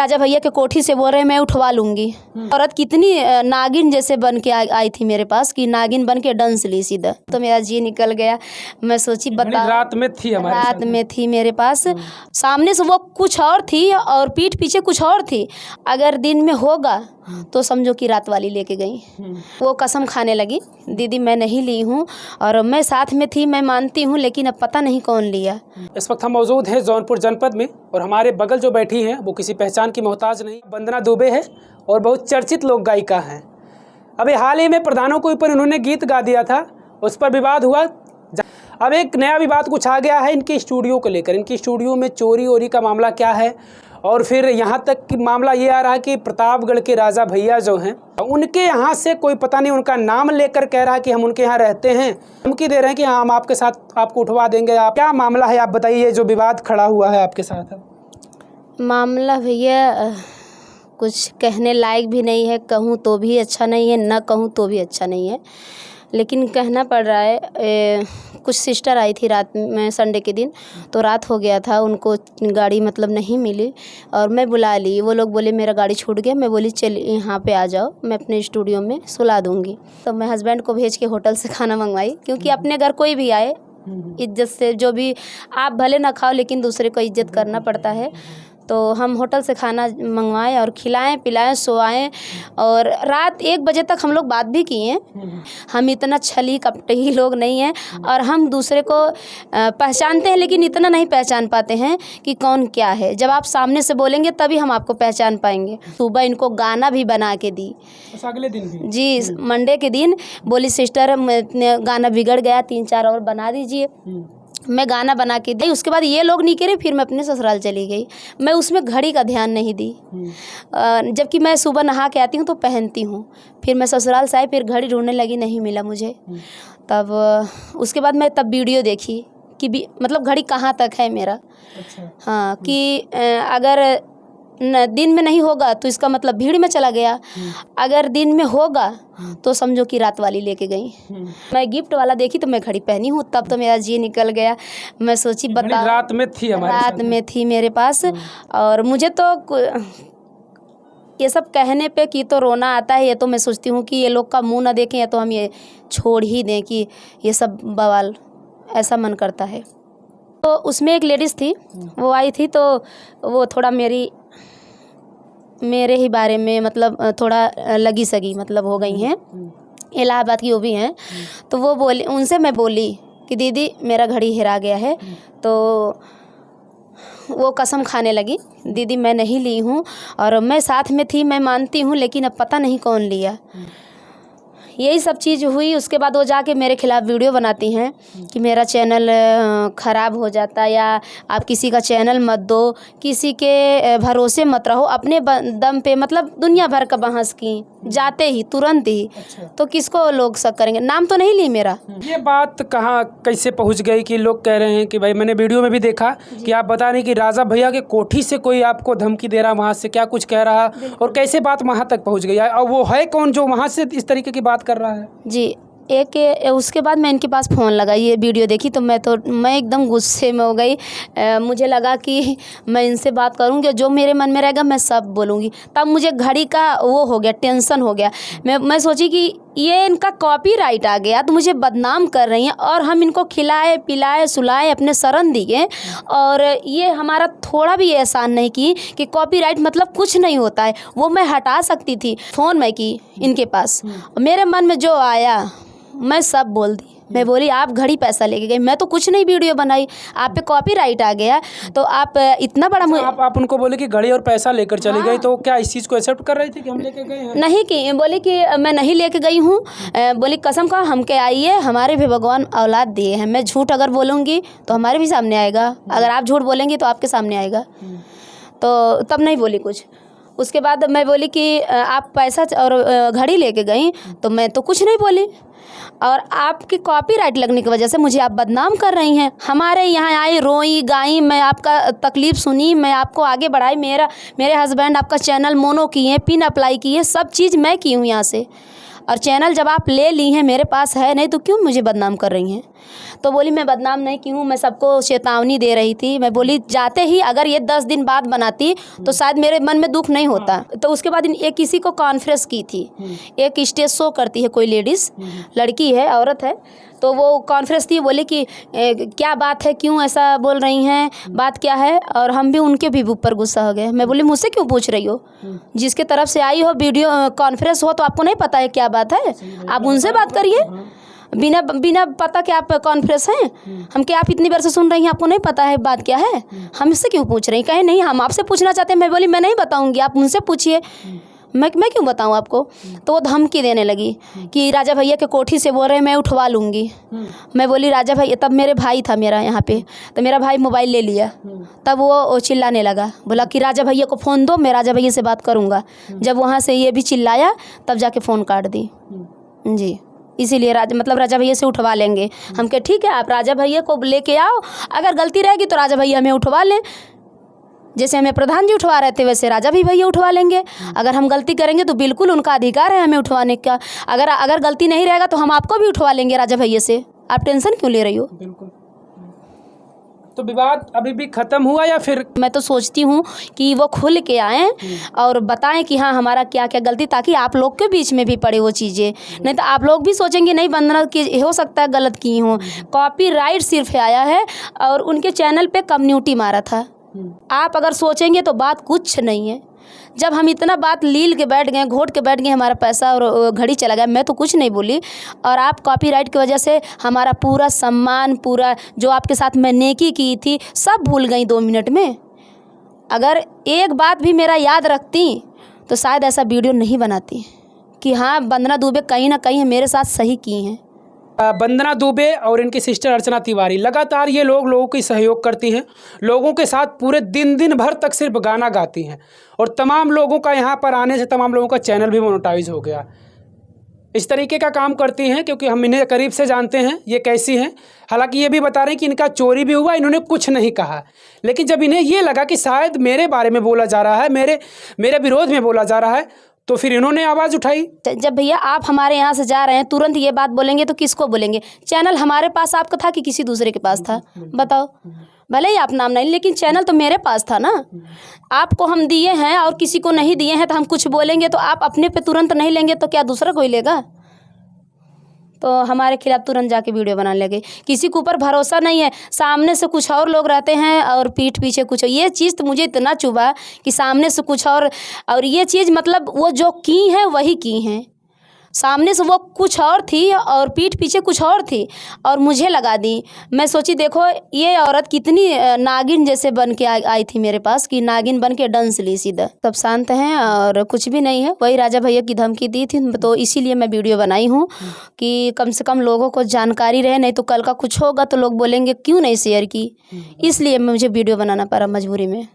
राजा भैया के कोठी से बोल रहे मैं उठवा लूँगी। औरत कितनी नागिन जैसे बन के आई थी मेरे पास कि नागिन बन के डांस ली सीधा, तो मेरा जी निकल गया। मैं सोची बता, रात में थी हमारे रात में थी मेरे पास, सामने से वो कुछ और थी और पीठ पीछे कुछ और थी। अगर दिन में होगा तो समझो कि रात वाली लेके गई। वो कसम खाने लगी, दीदी मैं नहीं ली हूँ और मैं साथ में थी, मैं मानती हूँ, लेकिन अब पता नहीं कौन लिया। इस वक्त हम मौजूद हैं जौनपुर जनपद में और हमारे बगल जो बैठी हैं वो किसी पहचान की मोहताज नहीं, वंदना दुबे है और बहुत चर्चित लोक गायिका हैं। अभी हाल ही में प्रधानों के ऊपर उन्होंने गीत गा दिया था, उस पर विवाद हुआ। अब एक नया विवाद कुछ आ गया है इनके स्टूडियो को लेकर। इनकी स्टूडियो में चोरी का मामला क्या है, और फिर यहाँ तक कि मामला ये आ रहा है कि प्रतापगढ़ के राजा भैया जो हैं उनके यहाँ से कोई पता नहीं उनका नाम लेकर कह रहा है कि हम उनके यहाँ रहते हैं, धमकी दे रहे हैं कि हाँ हम आपके साथ आपको उठवा देंगे। आप क्या मामला है आप बताइए, जो विवाद खड़ा हुआ है आपके साथ? मामला भैया कुछ कहने लायक भी नहीं है, कहूँ तो भी अच्छा नहीं है, न कहूँ तो भी अच्छा नहीं है, लेकिन कहना पड़ रहा है। कुछ सिस्टर आई थी रात में, संडे के दिन, तो रात हो गया था, उनको गाड़ी मतलब नहीं मिली और मैं बुला ली। वो लोग बोले मेरा गाड़ी छूट गया। मैं बोली चल यहाँ पे आ जाओ, मैं अपने स्टूडियो में सुला दूँगी। तो मैं हस्बैंड को भेज के होटल से खाना मंगवाई, क्योंकि अपने घर कोई भी आए इज्जत से, जो भी आप भले ना खाओ लेकिन दूसरे को इज्जत करना पड़ता है। तो हम होटल से खाना मंगवाएं और खिलाएं पिलाएं सोआएं, और रात 1 बजे तक हम लोग बात भी किए। हम इतना छली कपटी लोग नहीं हैं और हम दूसरे को पहचानते हैं, लेकिन इतना नहीं पहचान पाते हैं कि कौन क्या है। जब आप सामने से बोलेंगे तभी हम आपको पहचान पाएंगे। सुबह इनको गाना भी बना के दी, अगले दिन भी जी मंडे के दिन बोली सिस्टर गाना बिगड़ गया, 3-4 और बना दीजिए। मैं गाना बना के दी। उसके बाद ये लोग नहीं करे, फिर मैं अपने ससुराल चली गई। मैं उसमें घड़ी का ध्यान नहीं दी, जबकि मैं सुबह नहा के आती हूँ तो पहनती हूँ। फिर मैं ससुराल से आई, फिर घड़ी ढूंढने लगी, नहीं मिला मुझे। तब उसके बाद मैं तब वीडियो देखी कि मतलब घड़ी कहाँ तक है मेरा। अच्छा। हाँ, कि अगर दिन में नहीं होगा तो इसका मतलब भीड़ में चला गया, अगर दिन में होगा तो समझो कि रात वाली लेके गई। मैं गिफ्ट वाला देखी तो मैं घड़ी पहनी हूँ, तब तो मेरा जी निकल गया। मैं सोची बता, रात में थी हमारे रात में थी मेरे पास। और मुझे तो ये सब कहने पे कि तो रोना आता है। ये तो मैं सोचती हूँ कि ये लोग का मुंह ना देखें, या तो हम ये छोड़ ही दें कि ये सब बवाल, ऐसा मन करता है। तो उसमें एक लेडीज़ थी, वो आई थी, तो वो थोड़ा मेरे ही बारे में मतलब थोड़ा लगी सगी मतलब हो गई हैं, इलाहाबाद की वो भी हैं। तो वो बोली, उनसे मैं बोली कि दीदी मेरा घड़ी हेरा गया है। तो वो कसम खाने लगी, दीदी मैं नहीं ली हूँ और मैं साथ में थी, मैं मानती हूँ, लेकिन अब पता नहीं कौन लिया। यही सब चीज़ हुई। उसके बाद वो जाके मेरे खिलाफ़ वीडियो बनाती हैं कि मेरा चैनल ख़राब हो जाता, या आप किसी का चैनल मत दो, किसी के भरोसे मत रहो, अपने दम पे मतलब दुनिया भर का बहस की जाते ही तुरंत ही। अच्छा। तो किसको लोग शक करेंगे? नाम तो नहीं ली मेरा। ये बात कहाँ कैसे पहुँच गई कि लोग कह रहे हैं कि भाई, मैंने वीडियो में भी देखा कि आप बता रहे कि राजा भैया के कोठी से कोई आपको धमकी दे रहा, वहाँ से क्या कुछ कह रहा, और कैसे बात वहाँ तक पहुँच गई, और वो है कौन जो वहाँ से इस तरीके की बात कर रहा है? जी, उसके बाद मैं इनके पास फ़ोन लगाई, ये वीडियो देखी तो मैं एकदम गुस्से में हो गई। मुझे लगा कि मैं इनसे बात करूँगी, जो मेरे मन में रहेगा मैं सब बोलूँगी। तब मुझे घड़ी का वो हो गया, टेंशन हो गया। मैं सोची कि ये इनका कॉपीराइट आ गया तो मुझे बदनाम कर रही हैं, और हम इनको खिलाए पिलाए सुलाए अपने शरण दिए, और ये हमारा थोड़ा भी एहसान नहीं की कि कॉपीराइट मतलब कुछ नहीं होता है, वो मैं हटा सकती थी। फ़ोन मैं की इनके पास, मेरे मन में जो आया मैं सब बोल दी। मैं बोली आप घड़ी पैसा लेके गई, मैं तो कुछ नहीं वीडियो बनाई, आप पे कॉपीराइट आ गया तो आप इतना बड़ा आप उनको बोले कि घड़ी और पैसा लेकर चली गई, तो क्या इस चीज़ को एक्सेप्ट कर रही थी कि हम लेके गए हैं? नहीं की, बोले कि मैं नहीं लेके गई हूँ। बोली कसम का हम के आई है, हमारे भी भगवान औलाद दिए हैं। मैं झूठ अगर बोलूँगी तो हमारे भी सामने आएगा, अगर आप झूठ बोलेंगी तो आपके सामने आएगा। तो तब नहीं बोली कुछ। उसके बाद मैं बोली कि आप पैसा और घड़ी लेके गई, तो मैं तो कुछ नहीं बोली, और आपकी कॉपीराइट लगने की वजह से मुझे आप बदनाम कर रही हैं। हमारे यहाँ आई, रोई गाई, मैं आपका तकलीफ़ सुनी, मैं आपको आगे बढ़ाई। मेरे हस्बैंड आपका चैनल मोनो किए, पिन अप्लाई किए, सब चीज़ मैं की हूँ यहाँ से। और चैनल जब आप ले ली हैं, मेरे पास है नहीं, तो क्यों मुझे बदनाम कर रही हैं? तो बोली मैं बदनाम नहीं की हूँ, मैं सबको चेतावनी दे रही थी। मैं बोली जाते ही अगर ये 10 दिन बाद बनाती तो शायद मेरे मन में दुख नहीं होता। तो उसके बाद ये किसी को कॉन्फ्रेंस की थी, एक स्टेज शो करती है कोई लेडीज़, लड़की है, औरत है, तो वो कॉन्फ्रेंस थी। बोले कि क्या बात है, क्यों ऐसा बोल रही हैं, बात क्या है। और हम भी उनके भी ऊपर गुस्सा हो गए। मैं बोली मुझसे क्यों पूछ रही हो, जिसके तरफ से आई हो वीडियो कॉन्फ्रेंस हो तो आपको नहीं पता है क्या बात है, आप उनसे बात करिए। बिना बिना पता कि आप कॉन्फ्रेंस हैं, हम क्या आप इतनी बार से सुन रही हैं, आपको नहीं पता है बात क्या है, हमसे क्यों पूछ रही हैं। कहे नहीं हम आपसे पूछना चाहते हैं। मैं बोली मैं नहीं बताऊंगी, आप उनसे पूछिए, मैं क्यों बताऊं आपको। तो वो धमकी देने लगी कि राजा भैया के कोठी से बोल रहे हैं मैं उठवा लूँगी। मैं बोली राजा भैया, तब मेरे भाई था मेरा यहाँ पे, तो मेरा भाई मोबाइल ले लिया। तब वो चिल्लाने लगा, बोला कि राजा भैया को फ़ोन दो, मैं राजा भैया से बात करूँगा। जब वहाँ से ये भी चिल्लाया तब जाके फ़ोन काट दी जी। इसीलिए राजा भैया से उठवा लेंगे। हम कहे ठीक है, आप राजा भैया को लेके आओ, अगर गलती रहेगी तो राजा भैया हमें उठवा लें। जैसे हमें प्रधान जी उठवा रहे थे वैसे राजा भी भैया उठवा लेंगे। अगर हम गलती करेंगे तो बिल्कुल उनका अधिकार है हमें उठवाने का। अगर गलती नहीं रहेगा तो हम आपको भी उठवा लेंगे राजा भैया से। आप टेंशन क्यों ले रही हो। बिल्कुल। तो विवाद अभी भी खत्म हुआ या फिर? मैं तो सोचती हूँ कि वो खुल के आएँ और बताएं कि हाँ हमारा क्या क्या गलती, ताकि आप लोग के बीच में भी पड़े वो चीज़ें। नहीं तो आप लोग भी सोचेंगे नहीं वंदना की हो सकता है गलत की हूँ। कॉपीराइट सिर्फ आया है और उनके चैनल पे कम्युनिटी मारा था। आप अगर सोचेंगे तो बात कुछ नहीं है। जब हम इतना बात लील के बैठ गए, घोट के बैठ गए, हमारा पैसा और घड़ी चला गया, मैं तो कुछ नहीं बोली। और आप कॉपीराइट की वजह से हमारा पूरा सम्मान, पूरा जो आपके साथ मैं नेकी की थी सब भूल गई 2 मिनट में। अगर एक बात भी मेरा याद रखती तो शायद ऐसा वीडियो नहीं बनाती कि हाँ वंदना दुबे कहीं ना कहीं मेरे साथ सही की हैं। वंदना दुबे और इनकी सिस्टर अर्चना तिवारी लगातार ये लोगों की सहयोग करती हैं, लोगों के साथ पूरे दिन भर तक सिर्फ गाना गाती हैं और तमाम लोगों का यहाँ पर आने से तमाम लोगों का चैनल भी मोनेटाइज हो गया। इस तरीके का काम करती हैं क्योंकि हम इन्हें करीब से जानते हैं ये कैसी हैं। हालांकि ये भी बता रहे हैं कि इनका चोरी भी हुआ, इन्होंने कुछ नहीं कहा, लेकिन जब इन्हें ये लगा कि शायद मेरे बारे में बोला जा रहा है, मेरे विरोध में बोला जा रहा है, तो फिर इन्होंने आवाज़ उठाई। जब भैया आप हमारे यहाँ से जा रहे हैं तुरंत ये बात बोलेंगे तो किसको बोलेंगे। चैनल हमारे पास आपका था कि किसी दूसरे के पास था, बताओ। भले ही आप नाम नहीं, लेकिन चैनल तो मेरे पास था ना। आपको हम दिए हैं और किसी को नहीं दिए हैं तो हम कुछ बोलेंगे तो आप अपने पे तुरंत नहीं लेंगे तो क्या दूसरा कोई लेगा। तो हमारे खिलाफ तुरंत जाके वीडियो बनाने लगे। किसी के ऊपर भरोसा नहीं है, सामने से कुछ और लोग रहते हैं और पीठ पीछे कुछ। ये चीज़ तो मुझे इतना चुभा कि सामने से कुछ और ये चीज़ मतलब वो जो की है वही की हैं। सामने से वो कुछ और थी और पीठ पीछे कुछ और थी और मुझे लगा दी। मैं सोची देखो ये औरत कितनी नागिन जैसे बन के आई थी मेरे पास कि नागिन बन के डांस ली सीधा। सब शांत हैं और कुछ भी नहीं है। वही राजा भैया की धमकी दी थी तो इसीलिए मैं वीडियो बनाई हूँ कि कम से कम लोगों को जानकारी रहे, नहीं तो कल का कुछ होगा तो लोग बोलेंगे क्यों नहीं शेयर की। इसलिए मुझे वीडियो बनाना पड़ा मजबूरी में।